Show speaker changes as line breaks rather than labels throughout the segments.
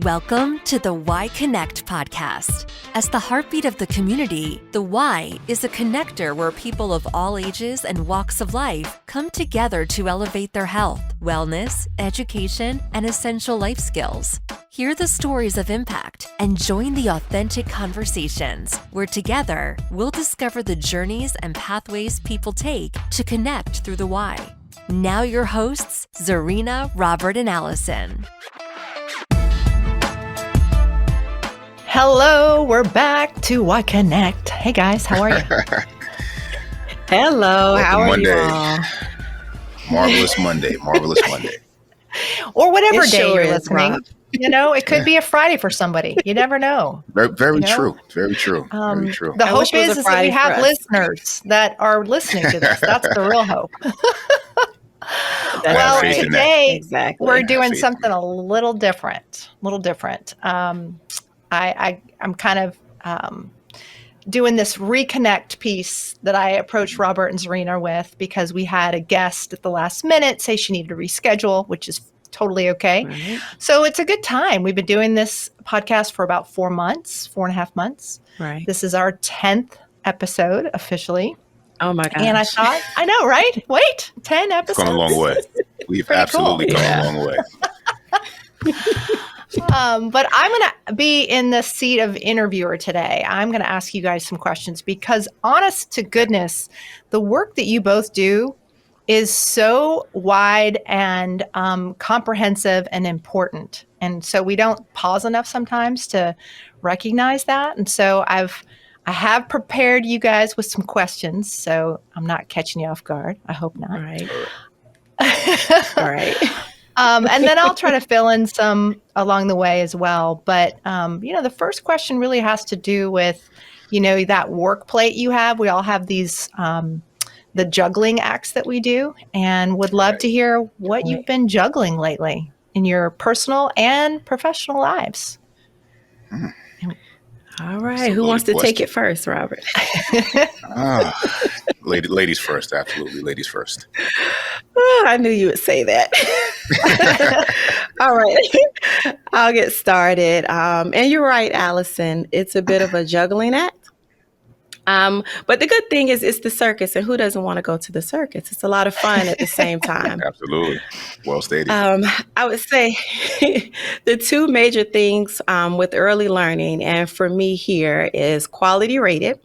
Welcome to the Y Connect podcast. As the heartbeat of the community, the Y is a connector where people of all ages and walks of life come together to elevate their health, wellness, education, and essential life skills. Hear the stories of impact and join the authentic conversations where together we'll discover the journeys and pathways people take to connect through the Y. Now your hosts, Zarinah, Robert, and Allison.
Hello, we're back to Y Connect. Hey guys, how are you?
Hello, how are
Monday.
you all?
Marvelous Monday.
Or whatever
It
day
sure
you're
is,
listening.
Rob.
You know, it could be a Friday for somebody. You never know.
Very
You know?
true. Very true. Very true.
The
I
hope
wish it was
is
a
that we
Friday
have
for us.
listeners that are listening to this. That's the real hope.
That's
Well,
faith in that.
today
Exactly.
we're doing
faith in
something a little different. I'm kind of doing this reconnect piece that I approached Robert and Zarinah with because we had a guest at the last minute say she needed to reschedule, which is totally okay.
Right.
So it's a good time. We've been doing this podcast for about 4.5 months.
Right.
This is our 10th episode officially.
Oh my gosh.
And I thought, I know, right? Wait, 10 episodes.
Come a long way. We've
Pretty
absolutely
cool.
come a long way.
But I'm going to be in the seat of interviewer today. I'm going to ask you guys some questions because honest to goodness, the work that you both do is so wide and comprehensive and important. And so we don't pause enough sometimes to recognize that. And so I have prepared you guys with some questions. So I'm not catching you off guard. I hope not.
All right. All right.
And then I'll try to fill in some along the way as well. But, the first question really has to do with, that work plate you have. We all have these, the juggling acts that we do, and would love to hear what you've been juggling lately in your personal and professional lives.
All right. Who wants to take it first, Robert?
Ladies first. Absolutely. Ladies first.
Oh, I knew you would say that. All right. I'll get started. And you're right, Allison. It's a bit of a juggling act. But the good thing is it's the circus, and who doesn't want to go to the circus? It's a lot of fun at the same time.
Absolutely. Well stated.
I would say the two major things with early learning, and for me here, is quality rated,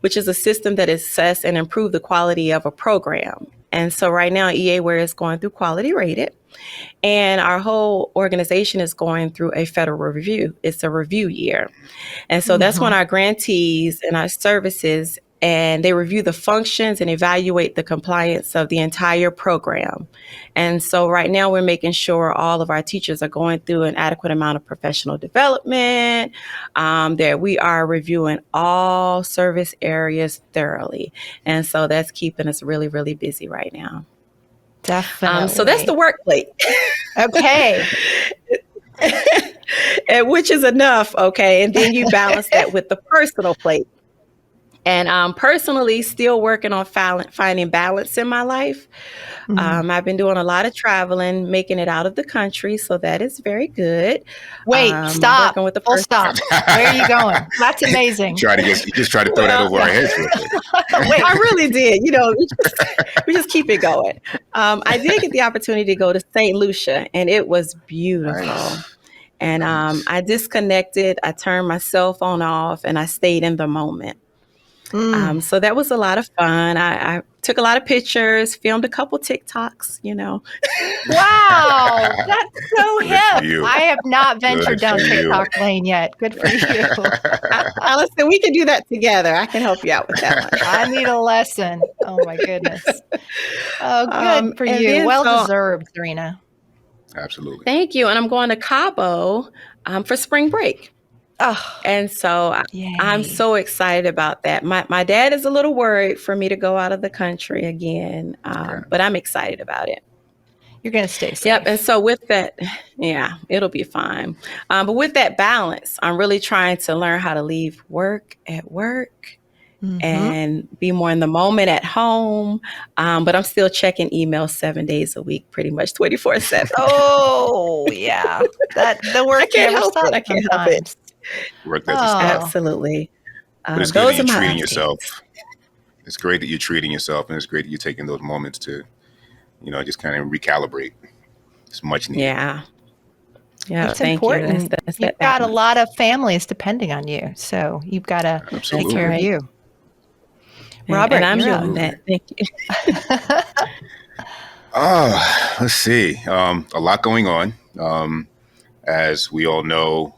which is a system that assesses and improves the quality of a program. And so right now, EAware is going through quality rated, and our whole organization is going through a federal review. It's a review year. And so that's when our grantees and our services, and they review the functions and evaluate the compliance of the entire program. And so right now we're making sure all of our teachers are going through an adequate amount of professional development, that we are reviewing all service areas thoroughly. And so that's keeping us really, really busy right now.
Definitely.
So that's the work plate.
Okay.
And which is enough. Okay. And then you balance that with the personal plate. And personally, still working on finding balance in my life. I've been doing a lot of traveling, making it out of the country. So that is very good.
Wait, stop.
Working with the
Full
person.
stop. Where are you going? That's amazing.
You just try to throw that over our heads real quick.
Wait, I really did. We just keep it going. I did get the opportunity to go to St. Lucia, and it was beautiful.
Nice.
And I disconnected. I turned my cell phone off, and I stayed in the moment. So that was a lot of fun. I took a lot of pictures, filmed a couple TikToks,
Wow, that's so
Good for
hip.
you.
I have not ventured
Good
down
for you.
TikTok lane yet. Good for you.
Allison, we can do that together. I can help you out with that one.
I need a lesson. Oh my goodness. Oh, good for
and
you.
then
Well
so-
deserved, Zarinah.
Absolutely.
Thank you. And I'm going to Cabo for spring break.
Oh,
And so
yay.
I'm so excited about that. My dad is a little worried for me to go out of the country again, but I'm excited about it.
You're going to stay safe.
Yep. And so with that, yeah, it'll be fine. But with that balance, I'm really trying to learn how to leave work at work and be more in the moment at home. But I'm still checking emails 7 days a week, pretty much 24/7.
Oh, yeah. That the work
I can't
never
help it.
stops
I can't help it.
sometimes.
Work doesn't stop.
Absolutely.
But it's good that
Those are
you're
my
treating
updates.
yourself. It's great that you're treating yourself, and it's great that you're taking those moments to, just kind of recalibrate. It's much needed.
Yeah. Yeah.
It's
Thank you.
important.
That's
You've
that
got a
balance.
lot of families depending on you, so you've got to take
Absolutely.
care of
right.
you.
And-
Robert,
and I'm
you're
doing
up.
that. Thank you.
Let's see. A lot going on. As we all know,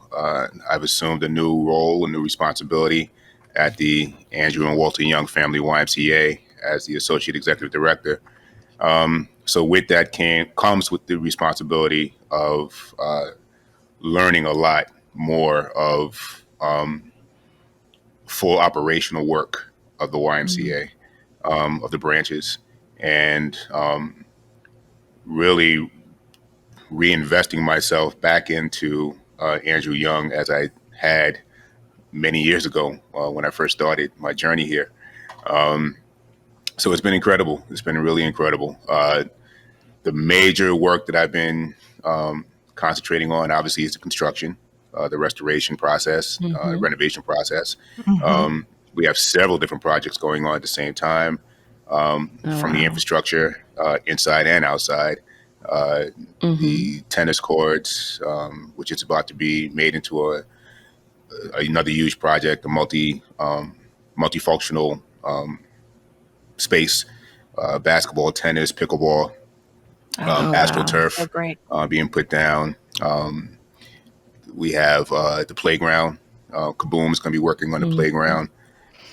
I've assumed a new role, a new responsibility at the Andrew and Walter Young Family YMCA as the Associate Executive Director. So with that comes with the responsibility of learning a lot more of full operational work of the YMCA, of the branches, and really reinvesting myself back into Andrew Young as I had many years ago when I first started my journey here. So it's been incredible. It's been really incredible. The major work that I've been concentrating on, obviously, is the construction, the restoration process, the renovation process. We have several different projects going on at the same time, from the infrastructure, inside and outside. The tennis courts, which is about to be made into another huge project, a multifunctional space, basketball, tennis, pickleball, astroturf
So great.
being put down. We have the playground. Kaboom is going to be working on the playground.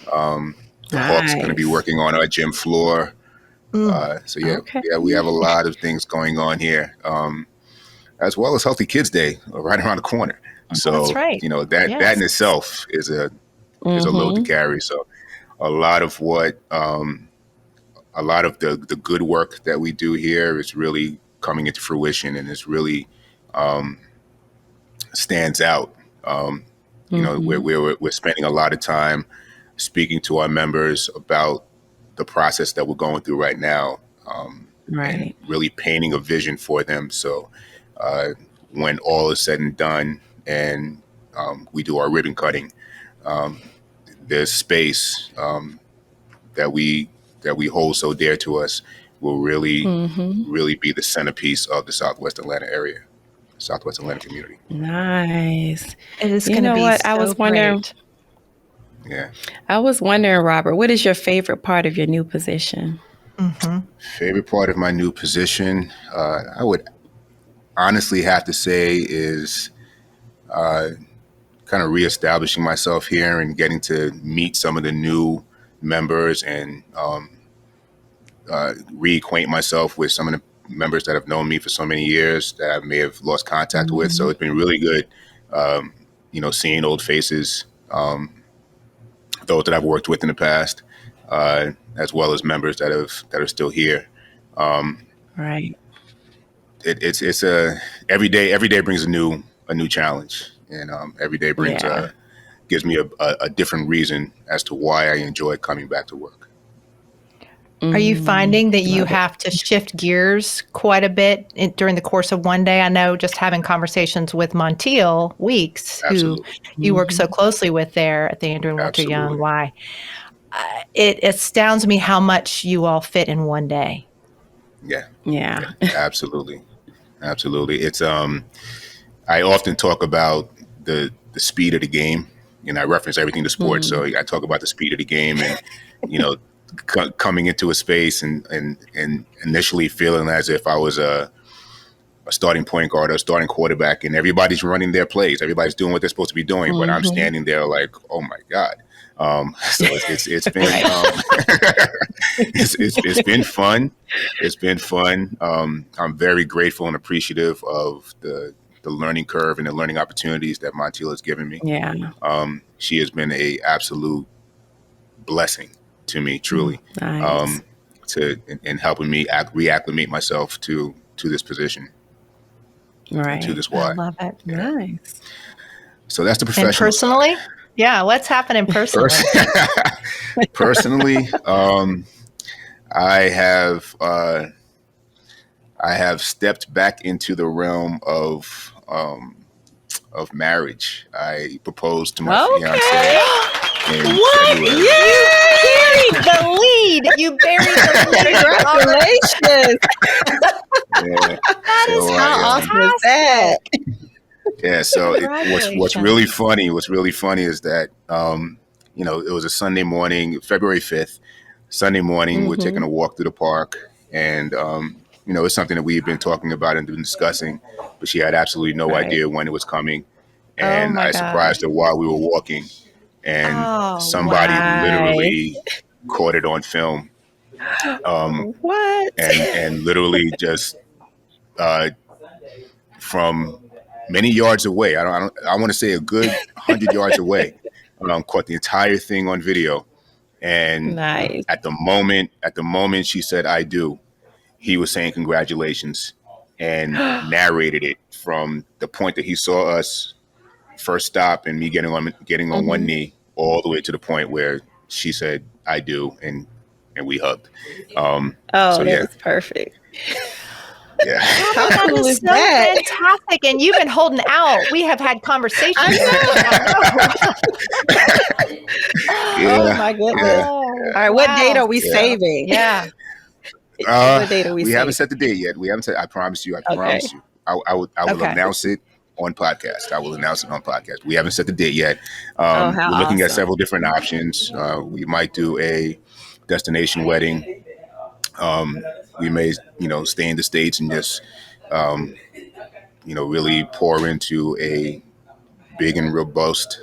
The Hawks are going to be
Nice.
working on our gym floor. So
Okay.
we have a lot of things going on here, as well as Healthy Kids Day right around the corner. So
That's right.
that
Yes.
in itself is a load to carry. So a lot of the good work that we do here is really coming into fruition, and it's really stands out. We're spending a lot of time speaking to our members about the process that we're going through right now, and really painting a vision for them. So when all is said and done, and we do our ribbon cutting, there's space that we hold so dear to us will really be the centerpiece of the Southwest Atlanta area, Southwest Atlanta community.
Nice.
It is
You
going to
know
be
what?
so
I was wondering.
great.
Yeah.
I was wondering, Robert, what is your favorite part of your new position?
Favorite part of my new position, I would honestly have to say, is kind of reestablishing myself here and getting to meet some of the new members and reacquaint myself with some of the members that have known me for so many years that I may have lost contact with. So it's been really good, seeing old faces, those that I've worked with in the past, as well as members that are still here.
Right.
It's every day brings a new challenge, and every day brings gives me a different reason as to why I enjoy coming back to work.
Are you finding that you have to shift gears quite a bit during the course of one day? I know just having conversations with Montiel Weeks, who you work so closely with there at the Andrew and Walter Young Y. It astounds me how much you all fit in one day.
Yeah, absolutely. It's I often talk about the speed of the game, and I reference everything to sports. So I talk about the speed of the game, and coming into a space and initially feeling as if I was a starting point guard or a starting quarterback, and everybody's running their plays, everybody's doing what they're supposed to be doing, but I'm standing there like, oh my God. So it's been it's been fun. It's been fun. I'm very grateful and appreciative of the learning curve and the learning opportunities that Montiel has given me.
Yeah.
She has been a absolute blessing to me, truly,
Nice.
in helping me reacclimate myself to this position,
Right.
to this
I
Y.
love it.
Nice.
So that's the professional
And personally,
side.
Yeah, what's happening personally?
Personally, I have stepped back into the realm of marriage. I proposed to my fiance in February.
You buried the lead. You buried the lead.
Congratulations.
That is
How awesome is that?
Yeah. So what's really funny is that it was a Sunday morning, February 5th. Sunday morning, we're taking a walk through the park, and it's something that we've been talking about and been discussing, but she had absolutely no idea when it was coming. And I surprised her while we were walking, and somebody literally caught it on film.
What?
And literally just from many yards away, I want to say a good 100 yards away, caught the entire thing on video. And
nice.
At the moment she said, "I do," he was saying congratulations and narrated it from the point that he saw us first stop and me getting on one knee all the way to the point where she said, "I do," and we hugged.
That's perfect.
Yeah.
That is so fantastic. And you've been holding out. We have had conversations.
Oh my goodness.
Yeah.
All right. What date are we saving?
Yeah.
What date are we saving?
Haven't set the date yet. We haven't said, I promise you. I will announce it on podcast. I will announce it on podcast. We haven't set the date yet. We're looking at several different options. We might do a destination wedding. We may, stay in the States and just, really pour into a big and robust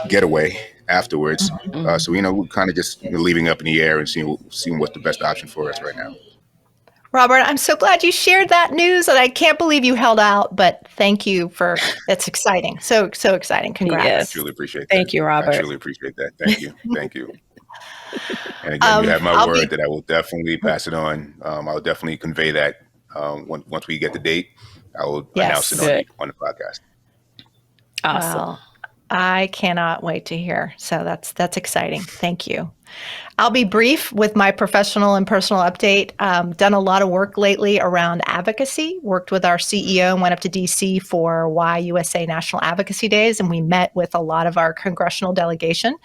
getaway afterwards. So, we're kind of just leaving up in the air and seeing what's the best option for us right now.
Robert, I'm so glad you shared that news, and I can't believe you held out, but thank you it's exciting. So exciting. Congrats.
Yes.
I truly appreciate that.
Thank you, Robert.
I truly appreciate that. Thank you. Thank you. And again, you have my word that I will definitely pass it on. I'll definitely convey that once we get the date. I will announce it on the podcast.
Awesome. Well, I cannot wait to hear. So that's exciting. Thank you. I'll be brief with my professional and personal update. Done a lot of work lately around advocacy. Worked with our CEO and went up to DC for YUSA National Advocacy Days. And we met with a lot of our congressional delegation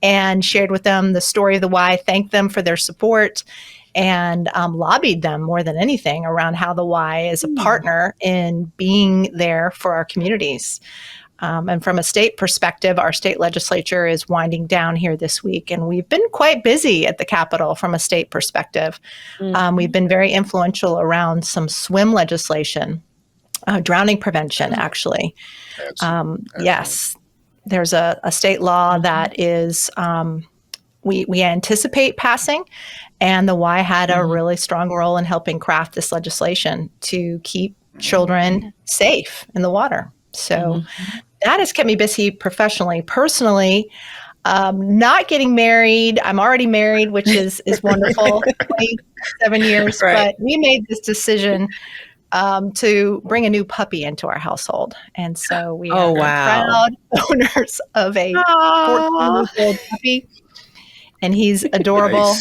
and shared with them the story of the Y, thanked them for their support, and lobbied them more than anything around how the Y is a partner in being there for our communities. And from a state perspective, our state legislature is winding down here this week, and we've been quite busy at the Capitol from a state perspective. We've been very influential around some swim legislation, drowning prevention, actually. Yes, there's a state law that is we anticipate passing, and the Y had a really strong role in helping craft this legislation to keep children safe in the water. So that has kept me busy professionally. Personally, not getting married. I'm already married, which is wonderful, 27 years. Right. But we made this decision to bring a new puppy into our household. And so we are proud owners of a 14-month-old puppy. And he's adorable.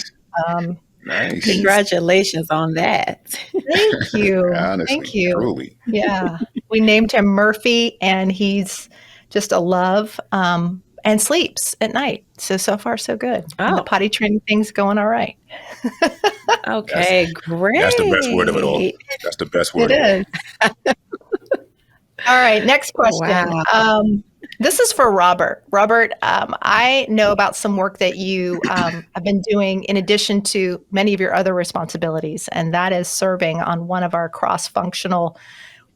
Nice. Nice.
Congratulations on that.
Thank you.
Honestly,
thank you.
Truly.
Yeah. We named him Murphy, and he's just a love and sleeps at night. So far, so good. And the potty training thing's going all right.
Okay, great.
That's the best word of it all. That's the best word.
It is. All right, next question. Wow. This is for Robert. Robert, I know about some work that you have been doing in addition to many of your other responsibilities, and that is serving on one of our cross-functional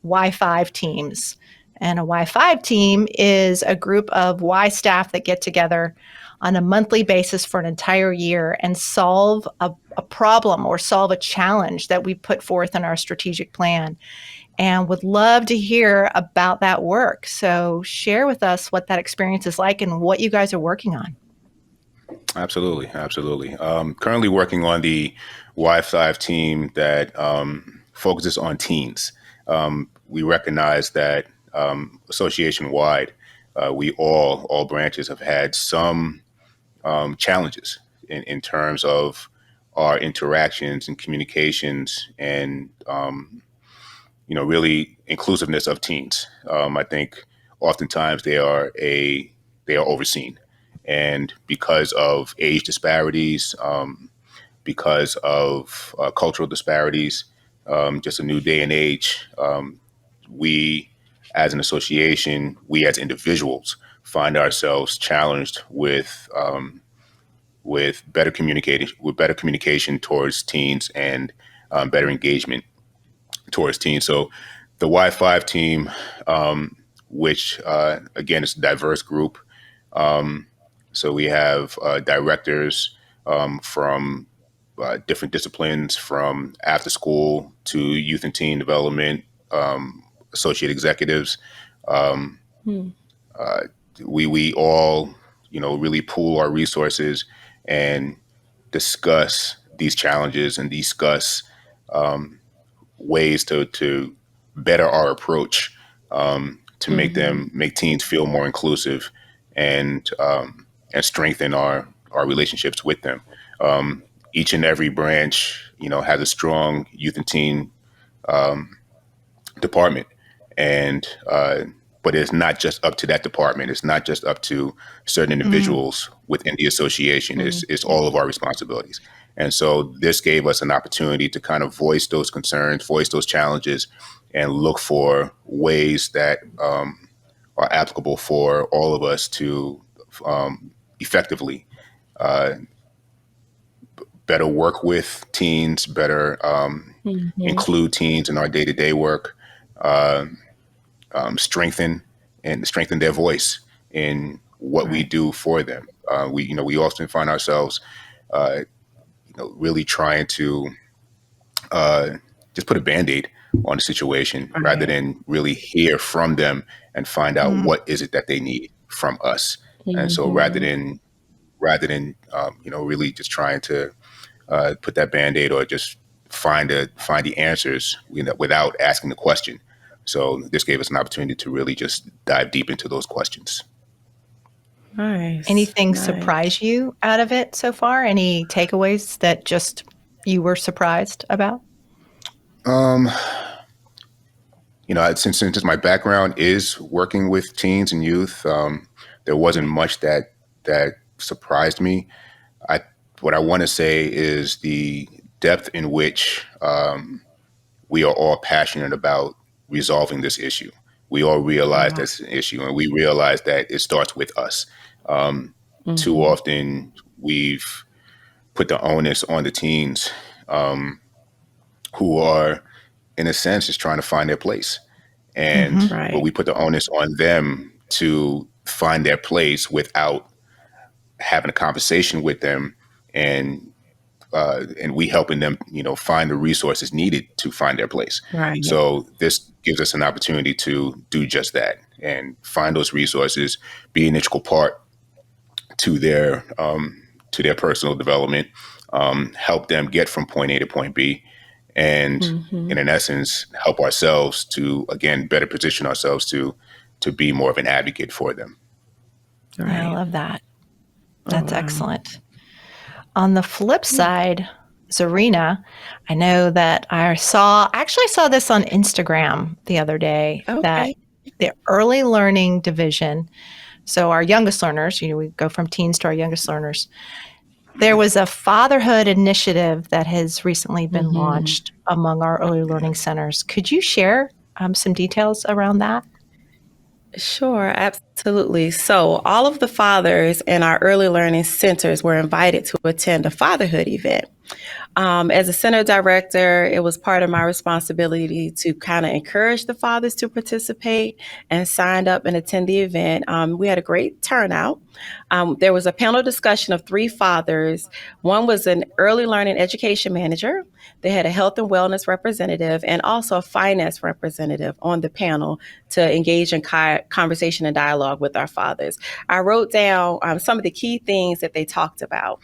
Y5 teams. And a Y5 team is a group of Y staff that get together on a monthly basis for an entire year and solve a problem or solve a challenge that we put forth in our strategic plan. And would love to hear about that work. So share with us what that experience is like and what you guys are working on.
Absolutely. Currently working on the Y5 team that focuses on teens. We recognize that association wide, we all branches have had some challenges in terms of our interactions and communications and really inclusiveness of teens. I think oftentimes they are overseen, and because of age disparities, because of cultural disparities, just a new day and age, we as an association, we as individuals find ourselves challenged with better communication towards teens and better engagement towards teens. So the Y5 team, which again is a diverse group. So we have directors from different disciplines, from after school to youth and teen development, associate executives. We all really pool our resources and discuss these challenges and discuss ways to better our approach to make teens feel more inclusive and strengthen our relationships with them. Each and every branch, has a strong youth and teen department, and but it's not just up to that department. It's not just up to certain individuals within the association. It's all of our responsibilities. And so this gave us an opportunity to kind of voice those concerns, voice those challenges, and look for ways that are applicable for all of us to effectively better work with teens, better include teens in our day-to-day work, strengthen their voice in what we do for them. We often find ourselves really trying to just put a Band-Aid on the situation rather than really hear from them and find out what is it that they need from us. And so rather than really just trying to put that Band-Aid or just find the answers without asking the question. So this gave us an opportunity to really just dive deep into those questions.
Nice.
Anything surprise you out of it so far? Any takeaways that just you were surprised about?
Since my background is working with teens and youth, there wasn't much that surprised me. What I want to say is the depth in which we are all passionate about resolving this issue. We all realize that's an issue, and we realize that it starts with us. Too often, we've put the onus on the teens who are, in a sense, just trying to find their place. And but we put the onus on them to find their place without having a conversation with them and we helping them, find the resources needed to find their place.
Right.
So this gives us an opportunity to do just that and find those resources, be an integral part to their personal development, help them get from point A to point B, and in essence, help ourselves to, again, better position ourselves to be more of an advocate for them.
Right. I love that. That's excellent. On the flip side, Zarinah, I know that I saw this on Instagram the other day, that the early learning division, so our youngest learners, we go from teens to our youngest learners, there was a fatherhood initiative that has recently been launched among our early learning centers. Could you share some details around that?
Sure, absolutely. So all of the fathers in our early learning centers were invited to attend a fatherhood event. As a center director, it was part of my responsibility to kind of encourage the fathers to participate and sign up and attend the event. We had a great turnout. There was a panel discussion of 3 fathers. One was an early learning education manager. They had a health and wellness representative and also a finance representative on the panel to engage in conversation and dialogue with our fathers. I wrote down some of the key things that they talked about,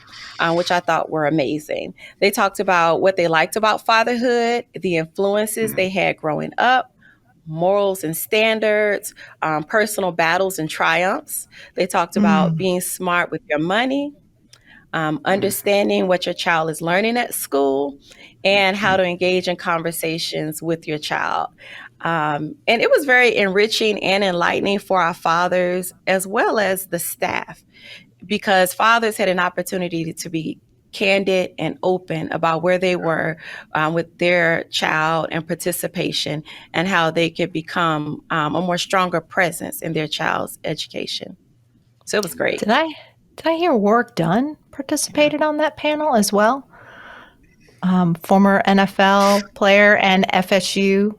which I thought were amazing. They talked about what they liked about fatherhood, the influences they had growing up, morals and standards, personal battles and triumphs. They talked about being smart with your money, understanding what your child is learning at school, and how to engage in conversations with your child. And it was very enriching and enlightening for our fathers as well as the staff, because fathers had an opportunity to be candid and open about where they were with their child and participation, and how they could become a more stronger presence in their child's education. So it was great.
Did I hear Warwick Dunn participated on that panel as well? Former NFL player and FSU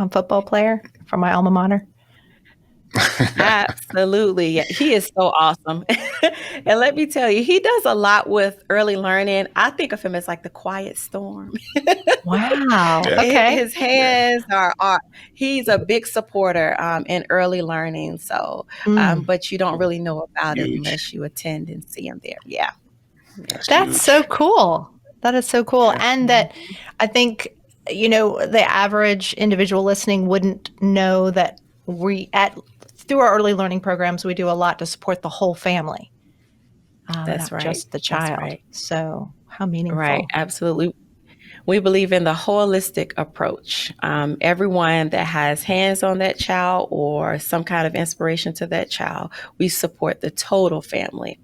football player from my alma mater.
Absolutely. Yeah, he is so awesome. And let me tell you, he does a lot with early learning. I think of him as like the quiet storm.
Wow.
Yeah.
Okay.
His hands are he's a big supporter in early learning. So, but you don't really know about it unless you attend and see him there. Yeah.
That's so cool. That is so cool.
Yeah.
And that I think, the average individual listening wouldn't know that through our early learning programs, we do a lot to support the whole family.
That's
not
right.
just the child.
That's right.
So how meaningful.
Right. Absolutely. We believe in the holistic approach. Everyone that has hands on that child or some kind of inspiration to that child, we support the total family,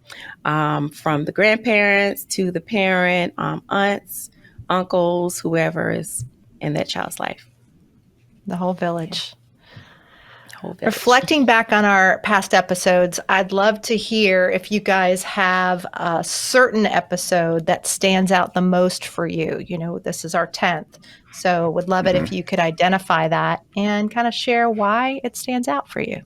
from the grandparents to the parent, aunts, uncles, whoever is in that child's life.
The whole village.
Whole village.
Reflecting back on our past episodes, I'd love to hear if you guys have a certain episode that stands out the most for you. This is our 10th. So would love it if you could identify that and kind of share why it stands out for you.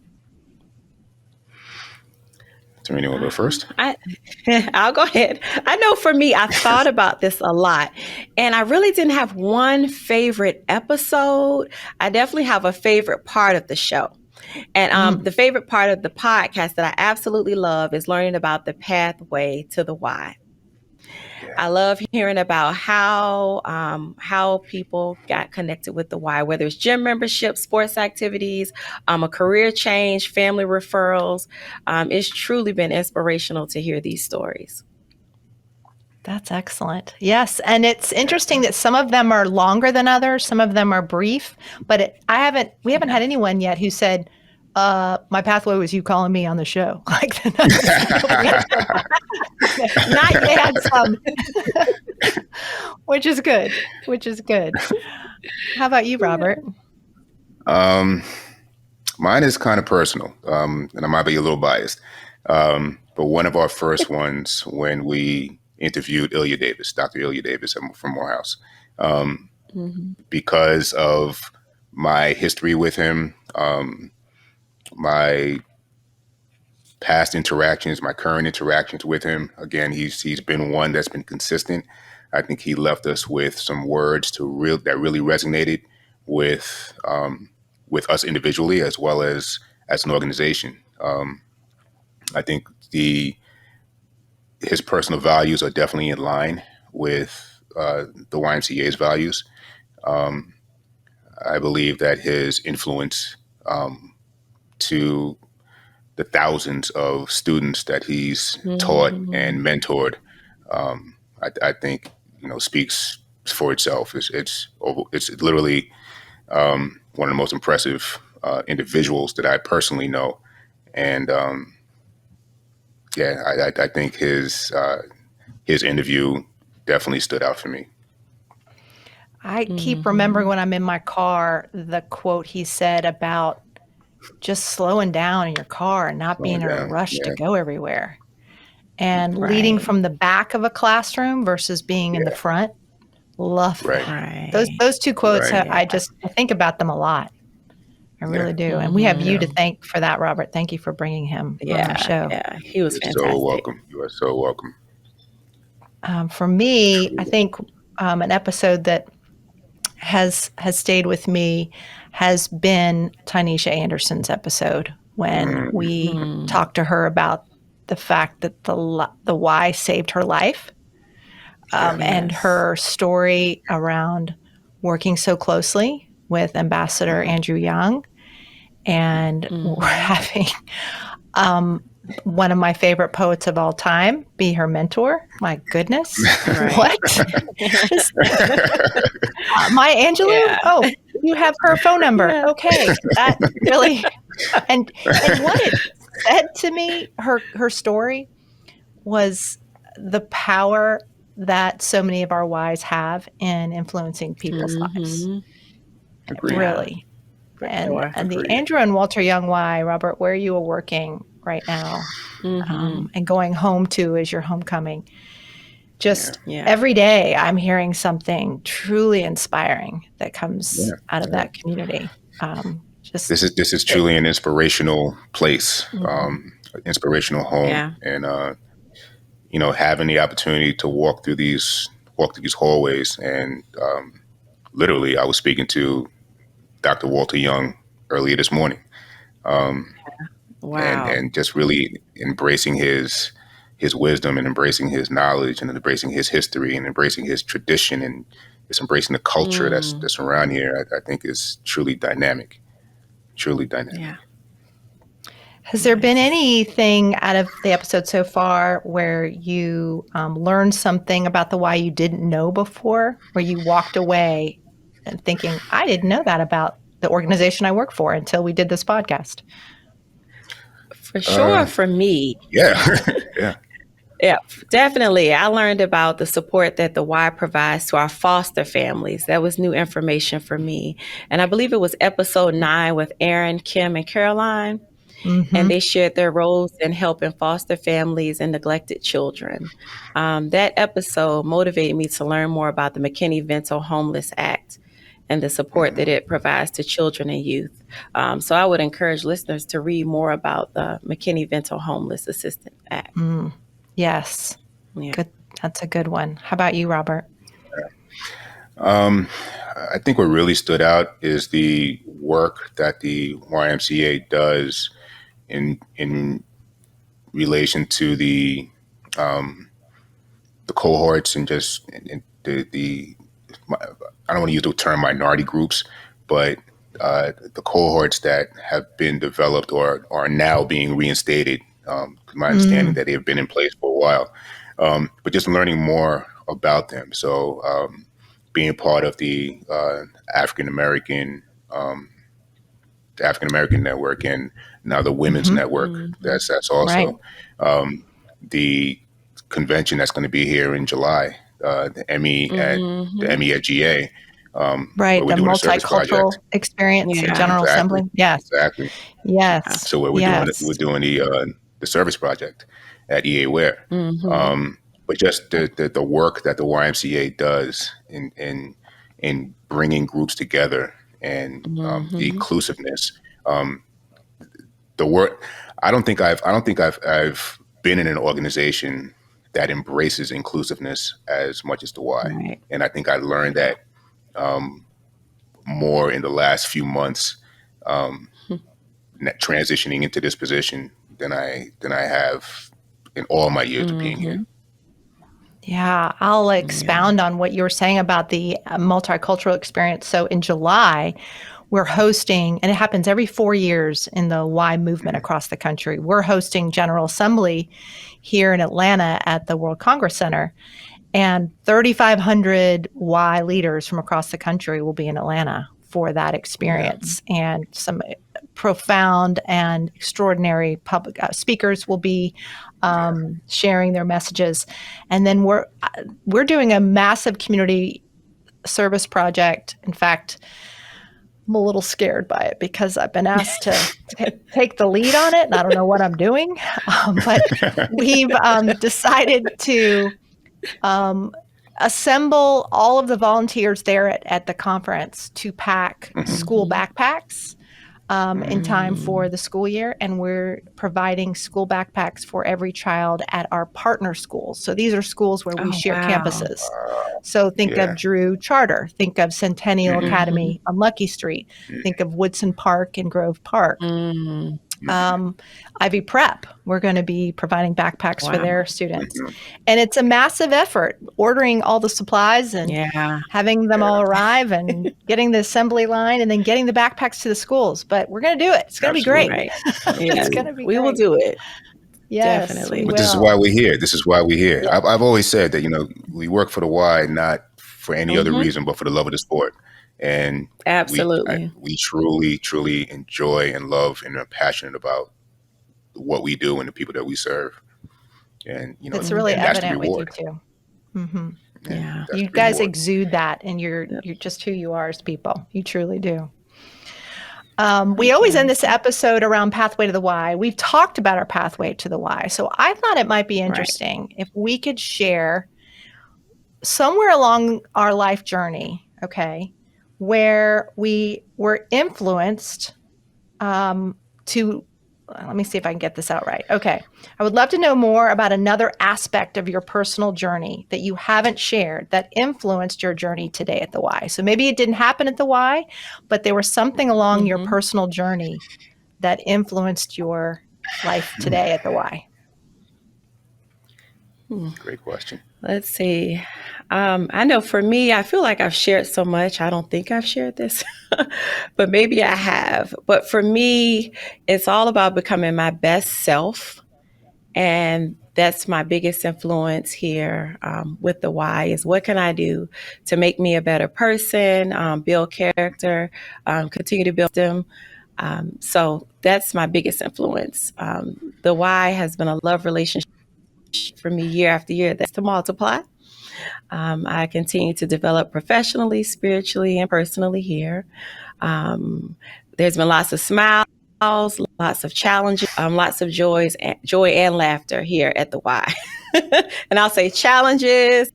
Zarinah, want to go first?
I'll go ahead. I know for me, I thought about this a lot, and I really didn't have one favorite episode. I definitely have a favorite part of the show. And the favorite part of the podcast that I absolutely love is learning about the pathway to the why. I love hearing about how people got connected with the why, whether it's gym membership, sports activities, a career change, family referrals. It's truly been inspirational to hear these stories.
That's excellent. Yes. And it's interesting that some of them are longer than others. Some of them are brief, but we haven't had anyone yet who said, my pathway was you calling me on the show. Like, not yet, some, which is good. How about you, Robert?
Mine is kind of personal, and I might be a little biased. But one of our first ones, when we interviewed Dr. Ilya Davis from Morehouse, because of my history with him, my past interactions, my current interactions with him. Again, he's been one that's been consistent. I think he left us with some words that really resonated with us individually as well as an organization. I think his personal values are definitely in line with the YMCA's values. I believe that his influence to the thousands of students that he's taught and mentored, I think speaks for itself. It's literally one of the most impressive individuals that I personally know, and I think his interview definitely stood out for me.
I keep remembering when I'm in my car the quote he said about just slowing down in your car and not being in a rush to go everywhere, and leading from the back of a classroom versus being in the front. Love that. Right. Those two quotes, I think about them a lot. I really do. And we have you to thank for that, Robert. Thank you for bringing him on the show.
Yeah, he was fantastic.
So welcome. You are so welcome.
For me, I think an episode that has stayed with me has been Tynesha Anderson's episode when we talked to her about the fact that the why saved her life, and her story around working so closely with Ambassador Andrew Young, and we're having one of my favorite poets of all time be her mentor. My goodness.
Right.
What? Maya Angelou?
Yeah.
Oh, you have her phone number.
Yeah.
Okay. That really, and what it said to me, her story was the power that so many of our whys have in influencing people's lives.
Agreed.
Really.
For
And
sure.
the
Agreed.
Andrew and Walter Young Y, Robert, where you are working right now and going home to as your homecoming. Just every day I'm hearing something truly inspiring that comes out of that community. This
is truly an inspirational place, inspirational home, and having the opportunity to walk through these hallways, and literally, I was speaking to Dr. Walter Young earlier this morning, and just really embracing his wisdom, and embracing his knowledge, and embracing his history, and embracing his tradition, and just embracing the culture that's around here. I think is truly dynamic.
Yeah.
Has there been anything out of the episode so far where you learned something about the Y you didn't know before, where you walked away and thinking, I didn't know that about the organization I work for until we did this podcast?
For sure, for me.
Yeah.
Yeah, definitely. I learned about the support that the Y provides to our foster families. That was new information for me. And I believe it was episode 9 with Aaron, Kim, and Caroline. And they shared their roles in helping foster families and neglected children. That episode motivated me to learn more about the McKinney-Vento Homeless Act and the support that it provides to children and youth. So I would encourage listeners to read more about the McKinney-Vento Homeless Assistance Act.
Yes.
Yeah.
Good. That's a good one. How about you, Robert?
I think what really stood out is the work that the YMCA does in relation to the cohorts, and just the I don't want to use the term minority groups, but the cohorts that have been developed or are now being reinstated. My understanding that they have been in place for a while, but just learning more about them. So being part of the African American network, and now the Women's Network. That's also the convention that's going to be here in July. The Emmy at GA.
Right, the Multicultural Experience General Assembly. Yes,
exactly.
Yes.
So we're doing the service project at EA Ware. But just the work that the YMCA does in bringing groups together, and the inclusiveness. The work. I don't think I've been in an organization that embraces inclusiveness as much as the Y, and I think I learned that more in the last few months, transitioning into this position than I have in all my years of being here.
Yeah, I'll expound on what you were saying about the multicultural experience. So in July, we're hosting, and it happens every 4 years in the Y movement across the country. We're hosting General Assembly here in Atlanta at the World Congress Center. And 3,500 Y leaders from across the country will be in Atlanta for that experience. And some profound and extraordinary public speakers will be sharing their messages. And then we're doing a massive community service project. In fact, I'm a little scared by it because I've been asked to take the lead on it, and I don't know what I'm doing. But we've decided to assemble all of the volunteers there at the conference to pack school backpacks in time for the school year. And we're providing school backpacks for every child at our partner schools. So these are schools where we share campuses. So think of Drew Charter, think of Centennial Academy on Lucky Street, think of Woodson Park and Grove Park. Ivy Prep. We're going to be providing backpacks for
Wow.
their students. And it's a massive effort, ordering all the supplies and
Yeah.
having them all arrive and getting the assembly line and then getting the backpacks to the schools. But we're going to do it. It's going to be great.
Right.
It's
Yes,
going to be
we will
great.
do it.
Yes,
Definitely.
we
But this is
will.
why we're here. This is why we're here.
Yeah.
I've always said that, we work for the Y, not for any other reason, but for the love of the sport. And
Absolutely.
we truly, truly enjoy and love and are passionate about what we do and the people that we serve. And,
It's really
and that's the
evident with you
reward.
too. Mm-hmm.
And
Yeah.
that's
You
the
guys
reward.
exude that, and you're just who you are as people. You truly do. We always end this episode around Pathway to the Y. We've talked about our pathway to the Y. So I thought it might be interesting if we could share somewhere along our life journey, okay, where we were influenced to, let me see if I can get this out right. Okay. I would love to know more about another aspect of your personal journey that you haven't shared that influenced your journey today at the Y. So maybe it didn't happen at the Y, but there was something along your personal journey that influenced your life today at the Y.
Great question.
Let's see. I know for me, I feel like I've shared so much. I don't think I've shared this, but maybe I have. But for me, it's all about becoming my best self. And that's my biggest influence here with the Y is what can I do to make me a better person, build character, continue to build them. So that's my biggest influence. The Y has been a love relationship for me year after year. That's to multiply. I continue to develop professionally, spiritually, and personally here. There's been lots of smiles, lots of challenges, lots of joy and laughter here at the Y. And I'll say challenges,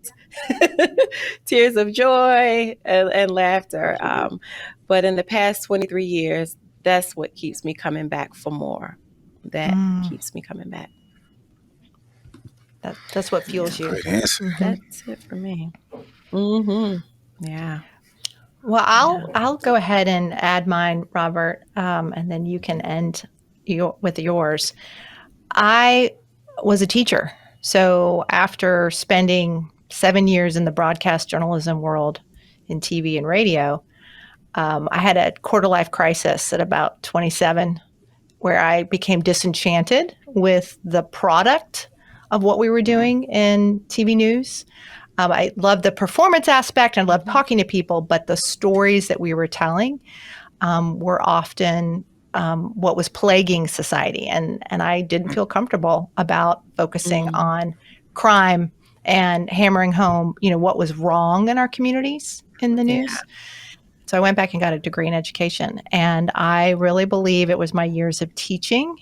tears of joy, and laughter. But in the past 23 years, that's what keeps me coming back for more. That keeps me coming back.
That's what fuels you.
Great answer.
That's it for me. Mm-hmm. Yeah.
Well, I'll go ahead and add mine, Robert, and then you can end with yours. I was a teacher. So after spending 7 years in the broadcast journalism world in TV and radio, I had a quarter-life crisis at about 27 where I became disenchanted with the product of what we were doing in TV news. I loved the performance aspect and I loved talking to people, but the stories that we were telling were often what was plaguing society. And I didn't feel comfortable about focusing on crime and hammering home, what was wrong in our communities in the news. Yeah. So I went back and got a degree in education. And I really believe it was my years of teaching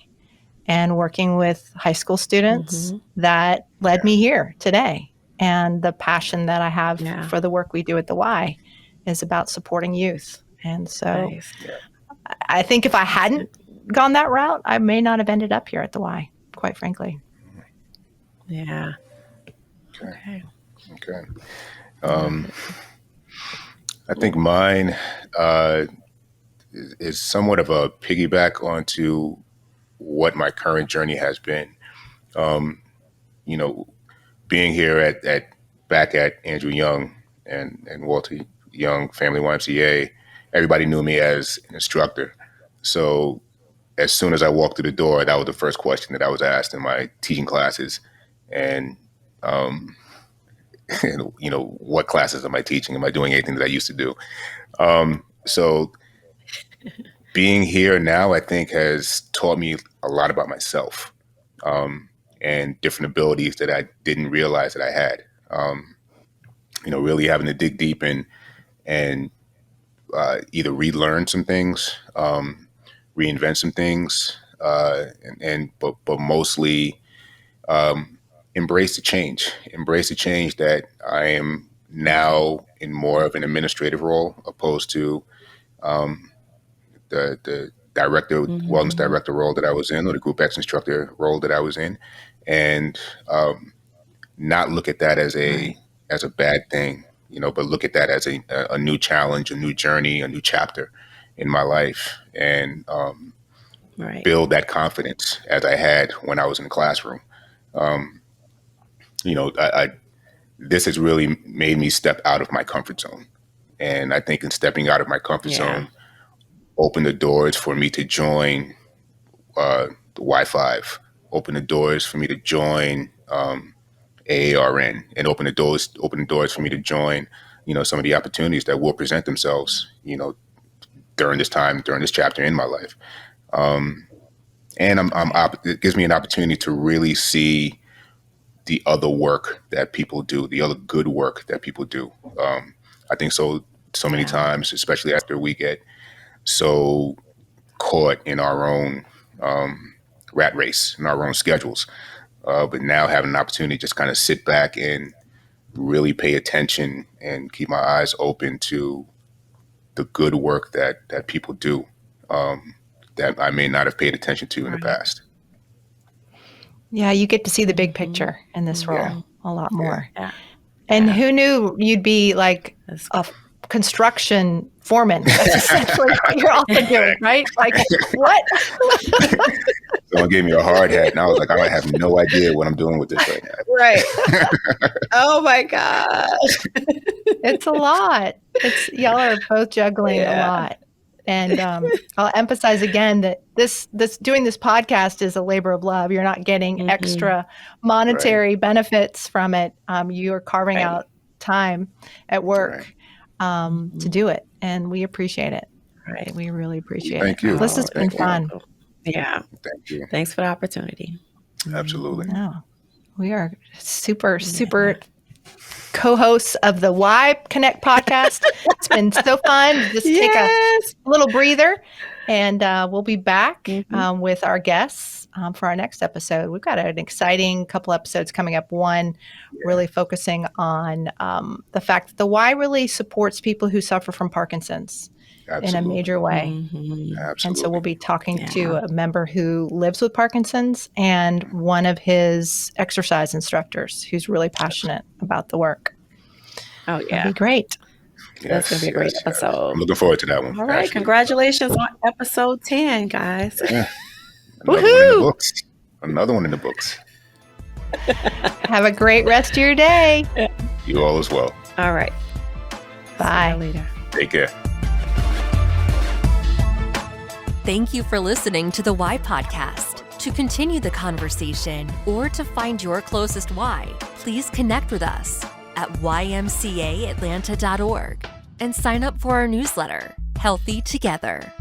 and working with high school students that led me here today. And the passion that I have for the work we do at the Y is about supporting youth. And so I think if I hadn't gone that route, I may not have ended up here at the Y, quite frankly.
Yeah.
Okay. I think mine is somewhat of a piggyback onto what my current journey has been. Being here back at Andrew Young and Walter Young Family YMCA, everybody knew me as an instructor. So as soon as I walked through the door, that was the first question that I was asked in my teaching classes. And, what classes am I teaching? Am I doing anything that I used to do? So being here now, I think, has taught me a lot about myself and different abilities that I didn't realize that I had. Really having to dig deep and either relearn some things, reinvent some things, but mostly embrace the change that I am now in more of an administrative role opposed to the director, wellness director role that I was in, or the group X instructor role that I was in, and not look at that as a bad thing, but look at that as a new challenge, a new journey, a new chapter in my life. And
Right.
build that confidence as I had when I was in the classroom. This has really made me step out of my comfort zone. And I think in stepping out of my comfort zone, opened the doors for me to join the Y5, open the doors for me to join AARN, and open the doors for me to join, some of the opportunities that will present themselves, during this chapter in my life. And it gives me an opportunity to really see the other work that people do, the other good work that people do. I think so many times, especially after we get so caught in our own rat race, in our own schedules. But now having an opportunity to just kind of sit back and really pay attention and keep my eyes open to the good work that people do that I may not have paid attention to in the past.
Yeah, you get to see the big picture in this role a lot more.
Yeah.
And who knew you'd be like a construction foreman? That's essentially what you're also doing, right? Like, what?
Someone gave me a hard hat, and I was like, I have no idea what I'm doing with this right now.
Right. Oh my gosh.
It's a lot. Y'all are both juggling a lot. And I'll emphasize again that this doing this podcast is a labor of love. You're not getting extra monetary benefits from it. You are carving out time at work to do it, and we appreciate it.
Right.
We really appreciate
Thank
it.
you.
This has been fun.
Yeah.
Thank you.
Thanks for the opportunity.
Absolutely.
No, we are super co-hosts of the Y Connect podcast. It's been so fun. Just take a little breather, and we'll be back with our guests for our next episode. We've got an exciting couple episodes coming up. One really focusing on the fact that the Y really supports people who suffer from Parkinson's in a major way. And so we'll be talking to a member who lives with Parkinson's and one of his exercise instructors who's really passionate about the work.
Oh, yeah.
That'd be great.
That's going to be a great episode.
I'm looking forward to that one.
All right. Actually. Congratulations on episode 10, guys.
Yeah. Another one in the books.
Have a great rest of your day.
You all as well.
All right.
Bye.
See you later.
Take care.
Thank you for listening to the Y Podcast. To continue the conversation or to find your closest Y, please connect with us at ymcaatlanta.org and sign up for our newsletter, Healthy Together.